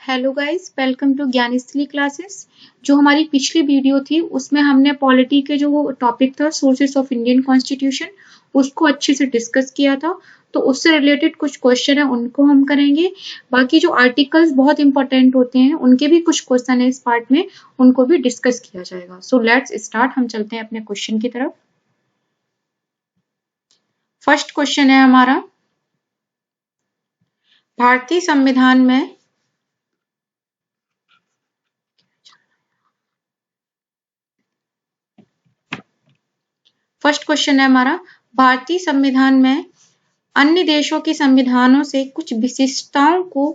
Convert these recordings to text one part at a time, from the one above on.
Hello guys, welcome to Gyansthali classes. जो हमारी पिछली वीडियो थी उसमें हमने पॉलिटी के जो टॉपिक था सोर्सेस ऑफ इंडियन कॉन्स्टिट्यूशन उसको अच्छे से डिस्कस किया था। तो उससे रिलेटेड कुछ क्वेश्चन है उनको हम करेंगे। बाकी जो आर्टिकल्स बहुत इंपॉर्टेंट होते हैं उनके भी कुछ क्वेश्चन है इस पार्ट में, उनको भी डिस्कस किया जाएगा। So let's start. हम चलते हैं अपने क्वेश्चन की तरफ। फर्स्ट क्वेश्चन है हमारा, भारतीय संविधान में फर्स्ट क्वेश्चन है हमारा, भारतीय संविधान में अन्य देशों के संविधानों से कुछ विशिष्टताओं को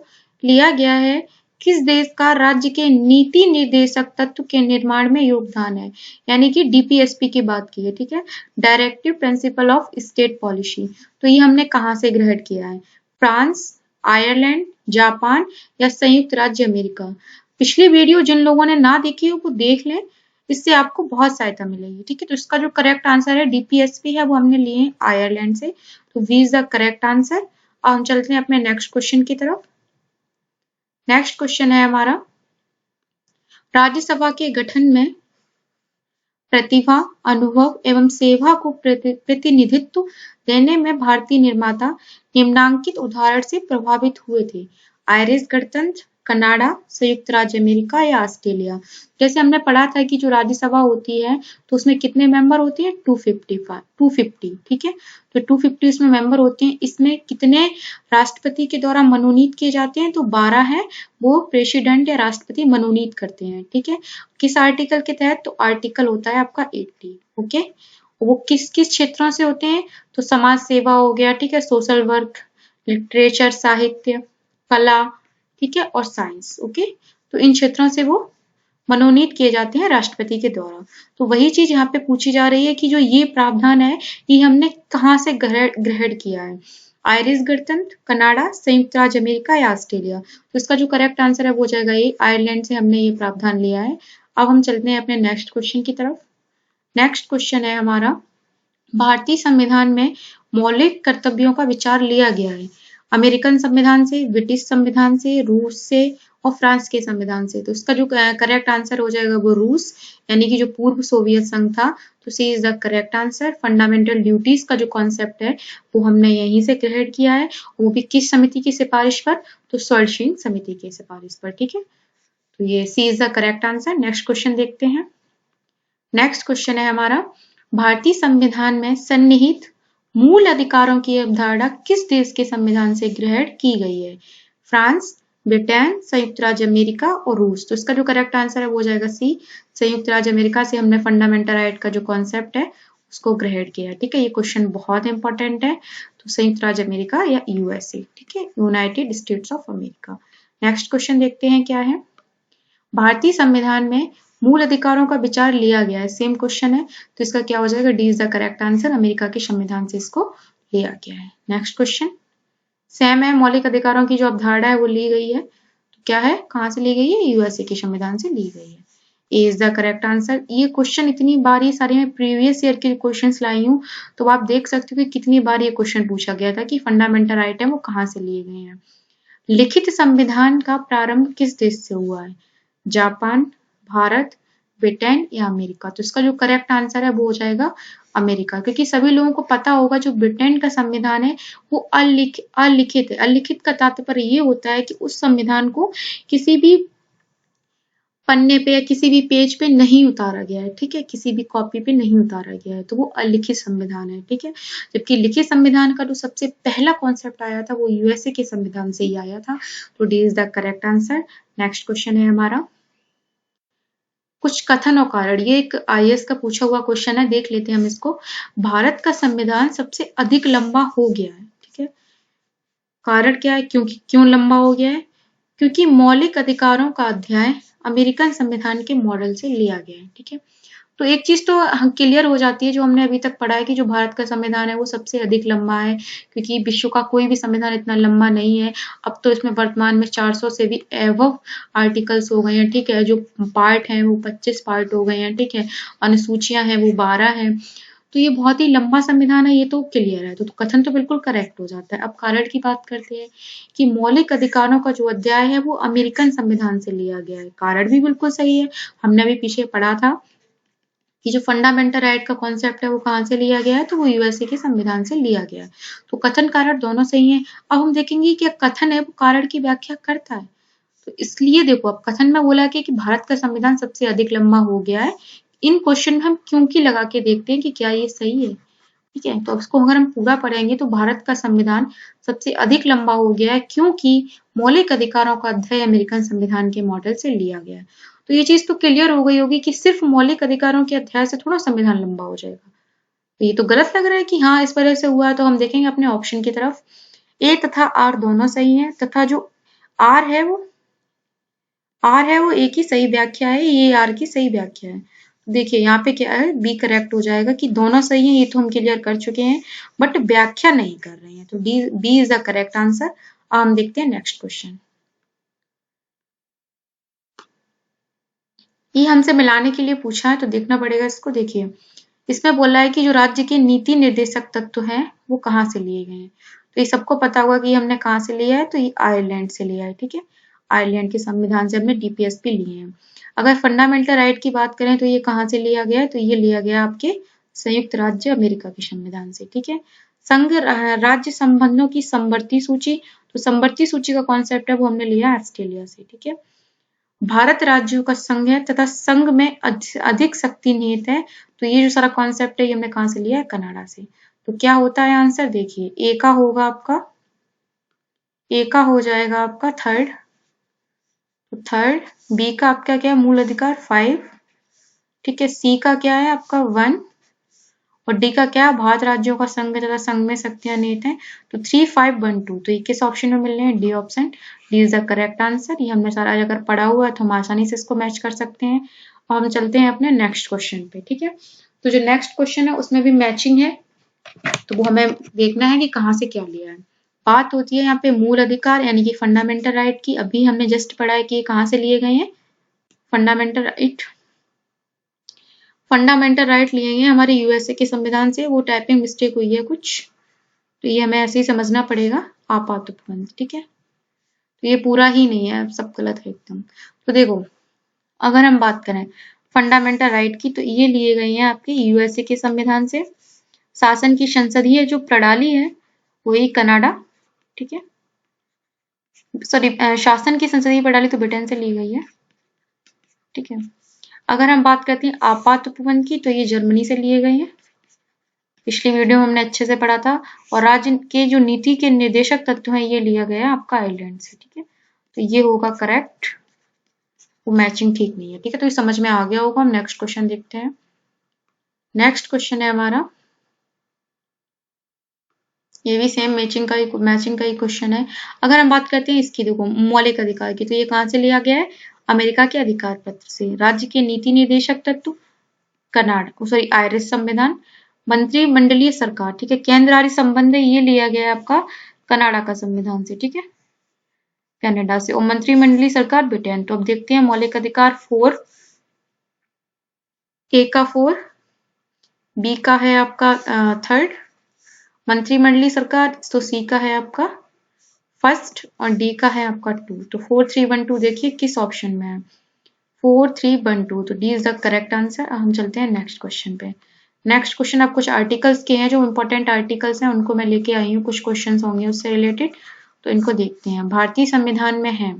लिया गया है। किस देश का राज्य के नीति निर्देशक तत्व के निर्माण में योगदान है? यानी कि डीपीएसपी की बात की है, ठीक है, directive principle of state policy. तो ये हमने कहाँ से ग्रहण किया है? फ्रांस, आयरलैंड, जापान या संयुक्त राज्य अमेरिका। पिछली वीडियो जिन लोगों ने ना देखी हो वो देख लें, इससे आपको बहुत सहायता मिलेगी, ठीक है। तो इसका जो करेक्ट आंसर है डीपीएसपी है वो हमने लिए आयरलैंड से। तो V is the correct answer. अब हम चलते हैं अपने नेक्स्ट क्वेश्चन की तरफ। नेक्स्ट क्वेश्चन है हमारा, राज्यसभा के गठन में प्रतिभा, अनुभव एवं सेवा को प्रतिनिधित्व देने में भारतीय निर्माता निम्नांकित उदाहरण से प्रभावित हुए थे। आयरिश गणतंत्र, कनाडा, संयुक्त राज्य अमेरिका या ऑस्ट्रेलिया। जैसे हमने पढ़ा था कि जो राज्यसभा होती है तो उसमें कितने मेंबर होते हैं? 250, ठीक है। तो 250 इसमें मेंबर होते हैं। इसमें कितने राष्ट्रपति के द्वारा मनोनीत किए जाते हैं? तो 12 है, वो प्रेसिडेंट या राष्ट्रपति मनोनीत करते हैं, ठीक है। किस आर्टिकल के तहत? तो आर्टिकल होता है आपका 80, ओके। वो किस किस क्षेत्रों से होते हैं? तो समाज सेवा हो गया, ठीक है, सोशल वर्क, लिटरेचर, साहित्य, कला, ठीक है, और साइंस, ओके। तो इन क्षेत्रों से वो मनोनीत किए जाते हैं राष्ट्रपति के द्वारा। तो वही चीज यहाँ पे पूछी जा रही है कि जो ये प्रावधान है ये हमने कहाँ से ग्रहण किया है? आयरिश गणतंत्र, कनाडा, संयुक्त राज्य अमेरिका या ऑस्ट्रेलिया। तो इसका जो करेक्ट आंसर है वो हो जाएगा ये आयरलैंड से हमने ये प्रावधान लिया है। अब हम चलते हैं अपने नेक्स्ट क्वेश्चन की तरफ। नेक्स्ट क्वेश्चन है हमारा, भारतीय संविधान में मौलिक कर्तव्यों का विचार लिया गया है अमेरिकन संविधान से, ब्रिटिश संविधान से, रूस से और फ्रांस के संविधान से। तो इसका जो करेक्ट आंसर हो जाएगा वो रूस, यानी कि जो पूर्व सोवियत संघ था। तो C is the correct answer. Fundamental duties का जो कॉन्सेप्ट है वो हमने यहीं से ग्रहण किया है, वो भी किस समिति की सिफारिश पर? तो सर्शिंग समिति की सिफारिश पर, ठीक है। तो ये C is the correct answer. Next question देखते हैं। नेक्स्ट क्वेश्चन है हमारा, भारतीय संविधान में सन्निहित मूल अधिकारों की अवधारणा किस देश के संविधान से ग्रहण की गई है? फ्रांस, ब्रिटेन, संयुक्त राज्य अमेरिका और रूस। तो इसका जो करेक्ट आंसर है वो हो जाएगा सी, संयुक्त राज्य अमेरिका से हमने फंडामेंटल राइट का जो कॉन्सेप्ट है उसको ग्रहण किया, ठीक है। ये क्वेश्चन बहुत इंपॉर्टेंट है। तो संयुक्त राज्य अमेरिका या यूएसए, ठीक है, United states of America. Next question देखते हैं क्या है। भारतीय संविधान में मूल अधिकारों का विचार लिया गया है, सेम क्वेश्चन है। तो इसका क्या हो जाएगा? D is the correct answer. America के संविधान से इसको लिया गया है। नेक्स्ट क्वेश्चन सेम है, मौलिक अधिकारों की जो अवधारणा है वो ली गई है। तो क्या है, कहाँ से ली गई है? यूएसए के संविधान से ली गई है। ए इज द करेक्ट आंसर। ये क्वेश्चन इतनी बार ये सारे मैं प्रीवियस ईयर के क्वेश्चन लाई हूँ, तो आप देख सकते हो कि कितनी बार ये क्वेश्चन पूछा गया था कि फंडामेंटल राइट है वो कहाँ से लिए गए हैं। लिखित संविधान का प्रारंभ किस देश से हुआ है? जापान, भारत, ब्रिटेन या अमेरिका। तो इसका जो करेक्ट आंसर है वो हो जाएगा अमेरिका, क्योंकि सभी लोगों को पता होगा जो ब्रिटेन का संविधान है वो अलिखित है। अलिखित का तात्पर्य ये होता है कि उस संविधान को किसी भी पन्ने पे या किसी भी पेज पे नहीं उतारा गया है, ठीक है, किसी भी कॉपी पे नहीं उतारा गया है, तो वो अलिखित संविधान है, ठीक है। जबकि लिखित संविधान का जो सबसे पहला कॉन्सेप्ट आया था वो यूएसए के संविधान से ही आया था। तो D is the correct answer. Next question है हमारा, कुछ कथन और कारण। ये एक आईएएस का पूछा हुआ क्वेश्चन है, देख लेते हैं हम इसको। भारत का संविधान सबसे अधिक लंबा हो गया है, ठीक है। कारण क्या है, क्यों लंबा हो गया है? क्योंकि मौलिक अधिकारों का अध्याय अमेरिकन संविधान के मॉडल से लिया गया है, ठीक है। तो एक चीज तो क्लियर हो जाती है जो हमने अभी तक पढ़ा है कि जो भारत का संविधान है वो सबसे अधिक लंबा है, क्योंकि विश्व का कोई भी संविधान इतना लंबा नहीं है। अब तो इसमें वर्तमान में 400 से भी एबव आर्टिकल्स हो गए हैं, ठीक है। जो पार्ट हैं वो 25 पार्ट हो गए हैं, ठीक है। अनुसूचियां हैं वो 12 हैं। तो ये बहुत ही लंबा संविधान है, ये तो क्लियर है, तो कथन तो बिल्कुल करेक्ट हो जाता है। अब कारण की बात करते हैं कि मौलिक अधिकारों का जो अध्याय है वो अमेरिकन संविधान से लिया गया है। कारण भी बिल्कुल सही है, हमने अभी पीछे पढ़ा था कि जो फंडामेंटल राइट का कॉन्सेप्ट है वो कहाँ से लिया गया है, तो वो यूएसए के संविधान से लिया गया है। तो कथन कारण दोनों सही है। अब हम देखेंगे कि कथन है वो कारण की व्याख्या करता है, तो इसलिए देखो अब कथन में बोला कि भारत का संविधान सबसे अधिक लंबा हो गया है। इन क्वेश्चन में हम क्योंकि लगा के देखते हैं कि क्या ये सही है, ठीक है। तो अब इसको अगर हम पूरा पढ़ेंगे तो भारत का संविधान सबसे अधिक लंबा हो गया है क्योंकि मौलिक अधिकारों का अध्याय अमेरिकन संविधान के मॉडल से लिया गया है। तो ये चीज तो क्लियर हो गई होगी कि सिर्फ मौलिक अधिकारों के अध्याय से थोड़ा संविधान लंबा हो जाएगा। तो ये तो गलत लग रहा है कि हाँ इस वजह से हुआ है। तो हम देखेंगे अपने ऑप्शन की तरफ, ए तथा आर दोनों सही है, तथा जो आर है वो ए की सही व्याख्या है, ये आर की सही व्याख्या है। देखिए यहाँ पे क्या है, बी करेक्ट हो जाएगा कि दोनों सही है, ये तो हम क्लियर कर चुके हैं, बट व्याख्या नहीं कर रहे हैं, तो B is the correct answer. हम देखते हैं नेक्स्ट क्वेश्चन। ये हमसे मिलाने के लिए पूछा है तो देखना पड़ेगा इसको। देखिए इसमें बोला है कि जो राज्य के नीति निर्देशक तत्व हैं वो कहाँ से लिए गए हैं। तो ये सबको पता होगा कि हमने कहाँ से लिया है, तो ये आयरलैंड से लिया है, ठीक है। आयरलैंड के संविधान से हमने डीपीएसपी लिए हैं। अगर फंडामेंटल राइट की बात करें तो ये कहाँ से लिया गया है, तो ये लिया गया आपके संयुक्त राज्य अमेरिका के संविधान से, ठीक है। संघ राज्य संबंधों की समवर्ती सूची, तो समवर्ती सूची का कॉन्सेप्ट है वो हमने लिया ऑस्ट्रेलिया से, ठीक है। भारत राज्यों का संघ है तथा संघ में अधिक शक्ति निहित है, तो ये जो सारा कॉन्सेप्ट है ये हमने कहाँ से लिया है, कनाडा से। तो क्या होता है आंसर, देखिए ए का होगा आपका, ए का हो जाएगा आपका थर्ड, तो थर्ड, बी का आपका क्या है, मूल अधिकार 5, ठीक है। सी का क्या है आपका 1, और डी का क्या, भारत राज्यों का संघ तथा संघ में शक्तियां निहित हैं, तो 3, 5, 1, 2। तो ये किस ऑप्शन में मिल रहे हैं, D option, D is the correct answer. ये हमने सारा अगर पढ़ा हुआ है तो हम आसानी से इसको मैच कर सकते हैं। और हम चलते हैं अपने नेक्स्ट क्वेश्चन पे, ठीक है। तो जो नेक्स्ट क्वेश्चन है उसमें भी मैचिंग है, तो वो हमें देखना है कि कहाँ से क्या लिया है। बात होती है यहाँ पे मूल अधिकार यानी कि फंडामेंटल राइट की। अभी हमने जस्ट पढ़ा है कि कहाँ से लिए गए हैं, फंडामेंटल राइट। फंडामेंटल राइट लिए गए हमारे यूएसए के संविधान से, वो टाइपिंग मिस्टेक हुई है कुछ, तो ये हमें ऐसे ही समझना पड़ेगा, आपात उपबंध, ठीक है। तो ये पूरा ही नहीं है, सब गलत है एकदम। तो देखो अगर हम बात करें फंडामेंटल राइट की, तो ये लिए गए हैं आपके यूएसए के संविधान से। शासन की संसदीय जो प्रणाली है वही कनाडा, ठीक है। सॉरी, शासन की संसदीय प्रणाली तो ब्रिटेन से ली गई है, ठीक है। अगर हम बात करते हैं आपात उपबंध की, तो ये जर्मनी से लिए गए हैं, पिछली वीडियो में हमने अच्छे से पढ़ा था। और राज्य के जो नीति के निर्देशक तत्व हैं ये लिया गया आपका आयरलैंड से, ठीक है। तो ये होगा करेक्ट, वो मैचिंग ठीक नहीं है, ठीक है। तो ये समझ में आ गया होगा। हम नेक्स्ट क्वेश्चन देखते हैं। नेक्स्ट क्वेश्चन है हमारा, ये भी सेम मैचिंग का ही क्वेश्चन है। अगर हम बात करते हैं इसकी, देखो मौलिक अधिकार की, तो ये कहाँ से लिया गया है, अमेरिका के अधिकार पत्र से। राज्य के नीति निर्देशक तत्व कनाडा, सॉरी आयरिश संविधान। मंत्रिमंडलीय सरकार, ठीक है, केंद्रारी संबंध ये लिया गया है आपका कनाडा का संविधान से, ठीक है, कनाडा से। और मंत्रिमंडलीय सरकार ब्रिटेन। तो अब देखते हैं मौलिक अधिकार 4, ए का 4, बी का है आपका थर्ड, मंत्रिमंडलीय सरकार तो सी का है आपका फर्स्ट, और डी का है आपका 2। तो 4, 3, 1, 2 देखिए किस ऑप्शन में है, 4, 3, 1, 2। तो D is the correct answer. हम चलते हैं नेक्स्ट क्वेश्चन पे। नेक्स्ट क्वेश्चन अब कुछ आर्टिकल्स के हैं, जो इंपॉर्टेंट आर्टिकल्स हैं उनको मैं लेके आई हूँ, कुछ क्वेश्चंस होंगे उससे रिलेटेड, तो इनको देखते हैं। भारतीय संविधान में है,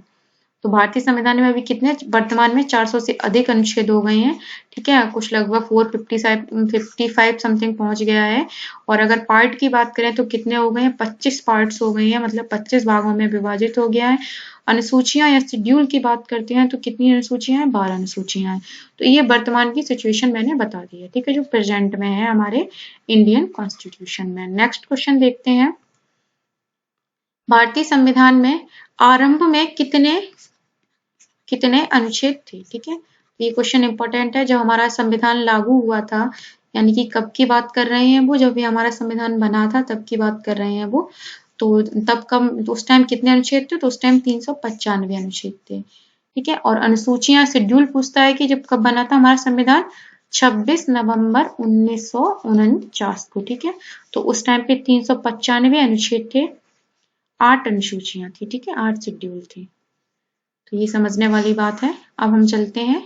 तो भारतीय संविधान में अभी कितने, वर्तमान में 400 से अधिक अनुच्छेद हो गए हैं, ठीक है। कुछ लगभग 455 समथिंग पहुंच गया है। और अगर पार्ट की बात करें तो कितने हो गए हैं, 25 पार्ट्स हो गए हैं, मतलब 25 भागों में विभाजित हो गया है। अनुसूचियां या शेड्यूल की बात करते हैं तो कितनी अनुसूचियां हैं, 12 अनुसूचियां हैं। तो ये वर्तमान की सिचुएशन मैंने बता दी है, ठीक है, जो प्रेजेंट में है हमारे इंडियन कॉन्स्टिट्यूशन में। नेक्स्ट क्वेश्चन देखते हैं। भारतीय संविधान में आरंभ में कितने अनुच्छेद थे, ठीक है। ये क्वेश्चन इंपॉर्टेंट है। जब हमारा संविधान लागू हुआ था, यानी कि कब की बात कर रहे हैं वो, जब भी हमारा संविधान बना था तब की बात कर रहे हैं वो। तो तब कम, उस टाइम कितने अनुच्छेद थे, तो उस टाइम 395 अनुच्छेद थे, ठीक है। और अनुसूचियां, शेड्यूल पूछता है कि जब कब बना था हमारा संविधान, 26 नवंबर 1949 को, ठीक है। तो उस टाइम पे 395 अनुच्छेद थे, 8 अनुसूचियां थी, ठीक है, 8 शेड्यूल थे। तो ये समझने वाली बात है। अब हम चलते हैं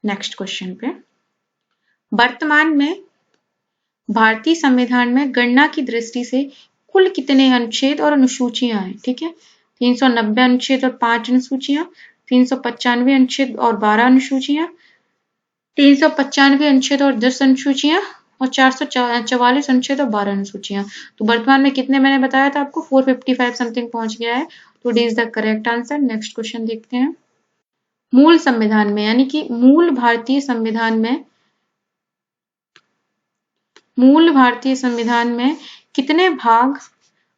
नेक्स्ट क्वेश्चन पे। वर्तमान में भारतीय संविधान में गणना की दृष्टि से कुल कितने अनुच्छेद और अनुसूचियां हैं, ठीक है। 390 अनुच्छेद और 5 अनुसूचियां, 395 अनुच्छेद और 12 अनुसूचियां, 395 अनुच्छेद और 10 अनुसूचियां और 444 अनुच्छेद और 12 अनुसूचियां। तो वर्तमान में कितने मैंने बताया था आपको, 455 समथिंग पहुंच गया है। तो D is the correct answer. Next question देखते हैं। मूल संविधान में यानी कि मूल भारतीय संविधान में कितने भाग,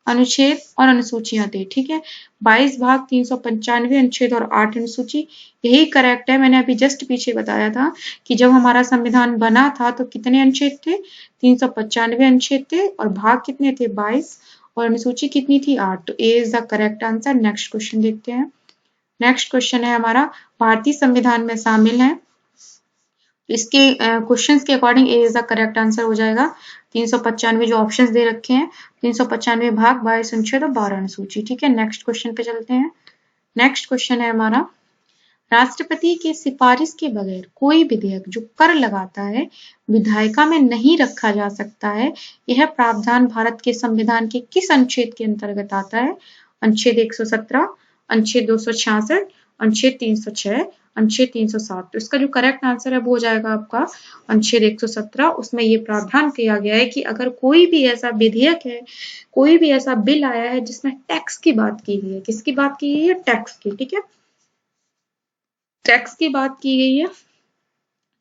अनुच्छेद और अनुसूचियां थे, ठीक है। 22 भाग, 395 अनुच्छेद और 8 अनुसूची, यही करेक्ट है। मैंने अभी जस्ट पीछे बताया था कि जब हमारा संविधान बना था तो कितने अनुच्छेद थे, 395 अनुच्छेद थे और भाग कितने थे, 22, और अनुसूची कितनी थी, 8। तो A is the correct answer. Next question देखते हैं। नेक्स्ट क्वेश्चन है हमारा, भारतीय संविधान में शामिल है, इसके क्वेश्चंस के according A is the correct answer हो जाएगा। 395 जो ऑप्शंस दे रखे हैं, 395 भाग, 22 अनुच्छेद और 12 अनुसूची, ठीक है। नेक्स्ट क्वेश्चन पे चलते हैं। नेक्स्ट क्वेश्चन है हमारा, राष्ट्रपति के सिफारिश के बगैर कोई विधेयक जो कर लगाता है विधायिका में नहीं रखा जा सकता है, यह प्रावधान भारत के संविधान के किस अनुच्छेद के अंतर्गत आता है? अनुच्छेद 117, अनुच्छेद 266, अनुच्छेद 306, अनुच्छेद 307। तो इसका जो करेक्ट आंसर है वो हो जाएगा आपका अनुच्छेद 117। उसमें ये प्रावधान किया गया है कि अगर कोई भी ऐसा विधेयक है, कोई भी ऐसा बिल आया है जिसमें टैक्स की बात की गई है, किसकी बात की गई है, टैक्स की, ठीक है, टैक्स की बात की गई है,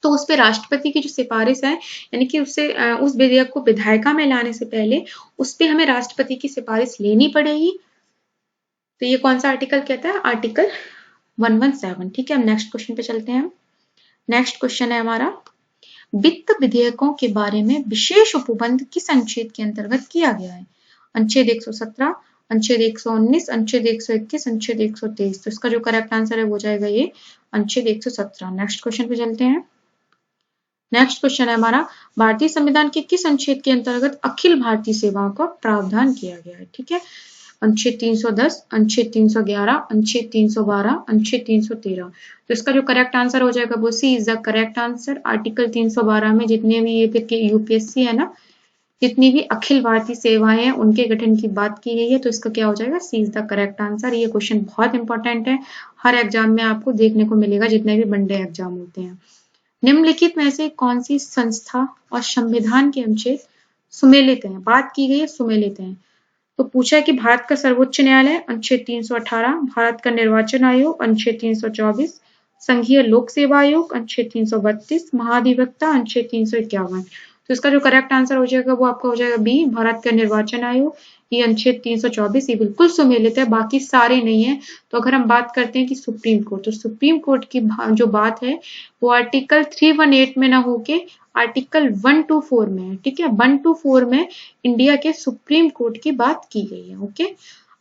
तो उस पे राष्ट्रपति की जो सिफारिश है, यानी कि उससे उस विधेयक को विधायिका में लाने से पहले उस पे हमें राष्ट्रपति की सिफारिश लेनी पड़ेगी। तो ये कौन सा आर्टिकल कहता है, आर्टिकल 117, ठीक है। हम नेक्स्ट क्वेश्चन पे चलते हैं। नेक्स्ट क्वेश्चन है हमारा, वित्त विधेयकों के बारे में विशेष उपबंध किस अनुच्छेद के अंतर्गत किया गया है? अनुच्छेद 117, अनुच्छेद 119, अनुच्छेद 121, अनुच्छेद 123। तो इसका जो करेक्ट आंसर है वो जाएगा ये अनुच्छेद 117। नेक्स्ट क्वेश्चन पे चलते हैं। नेक्स्ट क्वेश्चन है हमारा, भारतीय संविधान के किस अनुच्छेद के अंतर्गत अखिल भारतीय सेवाओं का प्रावधान किया गया है, ठीक है। अनुच्छेद 310, अनुच्छेद 311, अनुच्छेद 312, अनुच्छेद 313। तो इसका जो करेक्ट आंसर हो जाएगा वो C is the correct answer. Article 312 में जितने भी ये यूपीएससी है ना, जितनी भी अखिल भारतीय सेवाएं हैं उनके गठन की बात की गई है। तो इसका क्या हो जाएगा, सी इज द करेक्ट आंसर। ये क्वेश्चन बहुत इंपॉर्टेंट है, हर एग्जाम में आपको देखने को मिलेगा, जितने भी वनडे एग्जाम होते हैं। निम्नलिखित में से कौन सी संस्था और संविधान के अनुच्छेद सुमेलित हैं? बात की गई है सुमेलित हैं। तो पूछा है कि भारत का सर्वोच्च न्यायालय, अनुच्छेद 318, भारत का निर्वाचन आयोग, अनुच्छेद 324, संघीय लोक सेवा आयोग, अनुच्छेद 332, महाधिवक्ता, अनुच्छेद 351। तो इसका जो करेक्ट आंसर हो जाएगा वो आपका हो जाएगा बी, भारत का निर्वाचन आयोग। ये अनुच्छेद 324 ये बिल्कुल सुमेलित है, बाकी सारे नहीं है। तो अगर हम बात करते हैं कि सुप्रीम कोर्ट, तो सुप्रीम कोर्ट की जो बात है वो आर्टिकल 318 में ना होके आर्टिकल 124 में है, ठीक है। 124 में इंडिया के सुप्रीम कोर्ट की बात की गई है, ओके।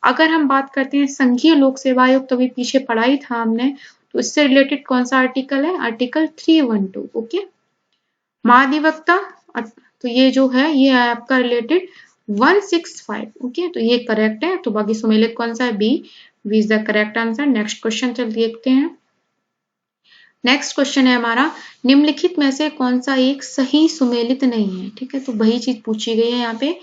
अगर हम बात करते हैं संघीय लोक सेवा आयोग, तो अभी पीछे पढ़ा ही था हमने, तो इससे रिलेटेड कौन सा आर्टिकल है, आर्टिकल 312, ओके। महाधिवक्ता, तो ये जो है ये है आपका रिलेटेड 165, ओके। तो ये करेक्ट है। तो बाकी सुमेलित कौन सा है, B, B is the correct answer. Next question चल देखते हैं। नेक्स्ट क्वेश्चन है हमारा, निम्नलिखित में से कौन सा एक सही सुमेलित नहीं है, ठीक है। तो वही चीज पूछी गई है यहाँ पे।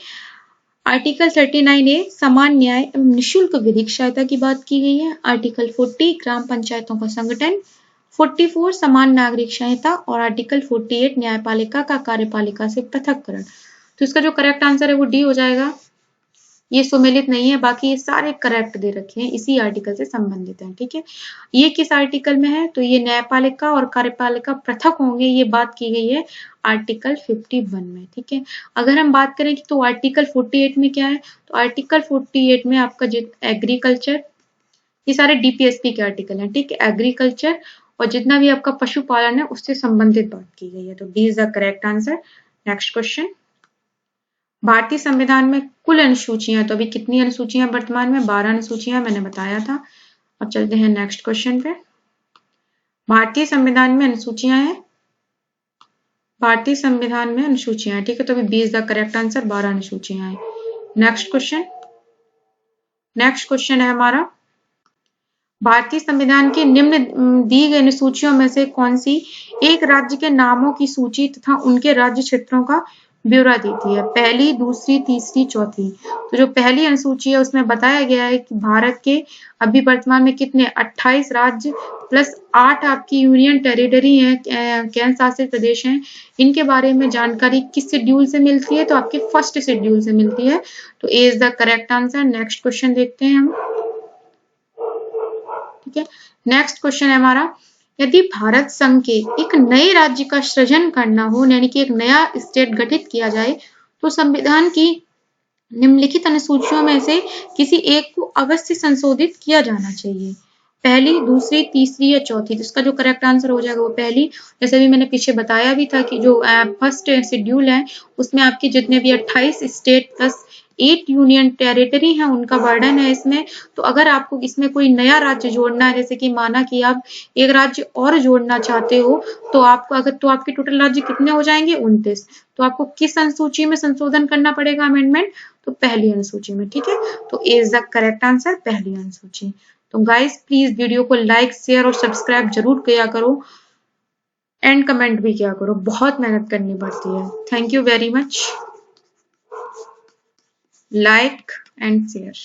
आर्टिकल 39A समान न्याय एवं निःशुल्क विधिक सहायता की बात की गई है। आर्टिकल 40 ग्राम पंचायतों का संगठन, 44 समान नागरिक संहिता और आर्टिकल 48 न्यायपालिका का कार्यपालिका से पृथककरण। तो इसका जो करेक्ट आंसर है वो डी हो जाएगा। ये सुमेलित नहीं है, बाकी ये सारे करेक्ट दे रखे हैं, इसी आर्टिकल से संबंधित हैं, ठीक है। ये किस आर्टिकल में है, तो ये न्यायपालिका और कार्यपालिका पृथक होंगे, ये बात की गई है आर्टिकल 51 में, ठीक है। अगर हम बात करें कि तो आर्टिकल 48 में क्या है, तो आर्टिकल 48 में आपका एग्रीकल्चर, ये सारे डीपीएसपी के आर्टिकल हैं, ठीक है। एग्रीकल्चर और जितना भी आपका पशुपालन है उससे संबंधित बात की गई है। तो D is the correct answer. Next question, भारतीय संविधान में कुल अनुसूचियां, तो अभी कितनी अनुसूचियां वर्तमान में, 12 अनुसूचियां मैंने बताया था। अब चलते हैं नेक्स्ट क्वेश्चन पे। भारतीय संविधान में अनुसूचियां हैं भारतीय संविधान में अनुसूचियां हैं, ठीक है। तो अभी 20 द करेक्ट आंसर, 12 अनुसूचियां हैं। नेक्स्ट क्वेश्चन है हमारा, भारतीय संविधान की निम्न दी गई अनुसूचियों में से कौन सी एक राज्य के नामों की सूची तथा उनके राज्य क्षेत्रों का ब्यौरा देती है? पहली, दूसरी, तीसरी, चौथी। तो जो पहली अनुसूची है उसमें बताया गया है कि भारत के अभी वर्तमान में कितने 28 राज्य प्लस 8 आपकी यूनियन टेरिटरी हैं, केंद्र शासित प्रदेश हैं। इनके बारे में जानकारी किस शेड्यूल से मिलती है? तो आपके फर्स्ट शेड्यूल से मिलती है। तो A is the correct answer. Next question देखते हैं हम, ठीक है। नेक्स्ट क्वेश्चन है हमारा, यदि भारत संघ के एक नए राज्य का सृजन करना हो, यानी कि एक नया स्टेट गठित किया जाए, तो संविधान की निम्नलिखित अनुसूचियों में से किसी एक को अवश्य संशोधित किया जाना चाहिए। पहली, दूसरी, तीसरी या चौथी। तो इसका जो करेक्ट आंसर हो जाएगा वो पहली। जैसे भी मैंने पीछे बताया भी था कि जो फर्स्ट शेड्यूल है उसमें आपके जितने भी 28 स्टेट प्लस 8 यूनियन टेरिटरी हैं उनका वर्णन है इसमें। तो अगर आपको इसमें कोई नया राज्य जोड़ना है, जैसे कि माना कि आप एक राज्य और जोड़ना चाहते हो, तो आपको आपके टोटल राज्य कितने हो जाएंगे? 29। तो आपको किस अनुसूची में संशोधन करना पड़ेगा अमेंडमेंट? तो पहली अनुसूची में, ठीक है। तो A is the correct answer, पहली अनुसूची। तो गाइस प्लीज वीडियो को लाइक, शेयर और सब्सक्राइब जरूर किया करो, एंड कमेंट भी किया करो, बहुत मेहनत करनी पड़ती है। Thank you very much. Like and share.